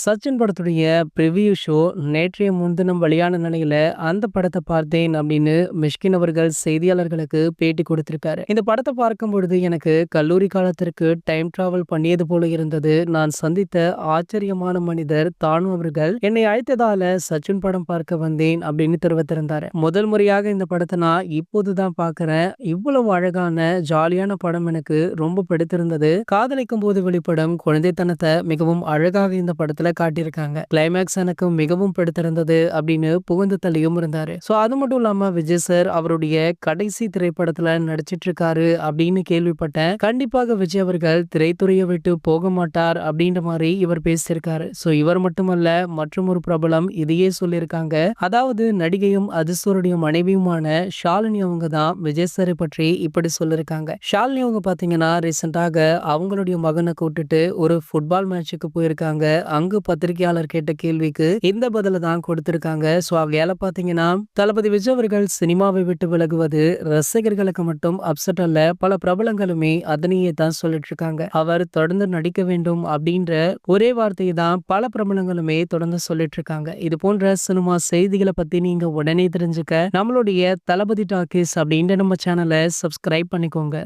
சச்சின் படத்துடைய preview show நேற்றைய முன்தினம் வெளியான நிலையில அந்த படத்தை பார்த்தேன் அப்படின்னு மிஷ்கின் அவர்கள் செய்தியாளர்களுக்கு பேட்டி கொடுத்திருக்காரு. இந்த படத்தை பார்க்கும் பொழுது எனக்கு கல்லூரி காலத்திற்கு டைம் டிராவல் பண்ணியது போல இருந்தது. நான் சந்தித்த ஆச்சரியமான மனிதர் தானு அவர்கள் என்னை அழைத்ததால சச்சின் படம் பார்க்க வந்தேன் அப்படின்னு தெரிவித்திருந்தாரு. முதல் முறையாக இந்த படத்தை நான் இப்போதுதான் பார்க்கிறேன். இவ்வளவு அழகான ஜாலியான படம் எனக்கு ரொம்ப பிடித்திருந்தது. காதலிக்கும் போது வெளிப்படும் குழந்தைத்தனத்தை மிகவும் அழகாக இந்த படத்துல காட்டியிருக்காங்க. கிளைமேக்ஸ் எனக்கு மிகவும் பிடித்திருந்தது அப்படின்னு புகழ்ந்து தள்ளியும் இருந்தாரு. சோ அது மட்டும் இல்லாம விஜய் சார் அவருடைய கடைசி திரைப்படத்துல நடிச்சிட்டு இருக்காரு அப்படின்னு கேள்விப்பட்டேன். கண்டிப்பாக விஜய் அவர்கள் திரைத்துறையை விட்டு போக மாட்டார் அப்படின்ற மாதிரி இவர் பேசியிருக்காரு. சோ இவர் மட்டுமல்ல, மற்றும் ஒரு பிரபலம் இதையே சொல்லியிருக்காங்க. அதாவது நடிகையும் அதிர்ஷ்டருடைய மனைவியுமான ஷாலினி அவங்க தான் விஜய் சாரை பற்றி இப்படி சொல்லியிருக்காங்க. ஷாலினி அவங்க பாத்தீங்கன்னா ரீசெண்டாக அவங்களுடைய மகனை கூட்டிட்டு ஒரு ஃபுட்பால் மேட்சுக்கு போயிருக்காங்க. அங்கு பத்திரிகையாளர் கேட்ட கேள்விக்கு இந்த பதில தான் கொடுத்திருக்காங்க. சோ அவையால பாத்தீங்கன்னா தளபதி விஜய் அவர்கள் சினிமாவை விட்டு விலகுவது ரசிகர்களுக்கு மட்டும் அப்செட் அல்ல, பல பிரபலங்களுமே அதனையே தான் சொல்லிட்டு இருக்காங்க. அவர் தொடர்ந்து நடிக்க வேண்டும் அப்படின்ற ஒரே வார்த்தையை தான் பல பிரபலங்களுமே தொடர்ந்து சொல்லிட்டு இருக்காங்க. இது போன்ற சினிமா செய்திகளை பத்தி நீங்க உடனே தெரிஞ்சுக்க நம்மளுடைய தளபதி டாக்கீஸ் அப்படின்ற நம்ம சேனலை சப்ஸ்கிரைப் பண்ணிக்கோங்க.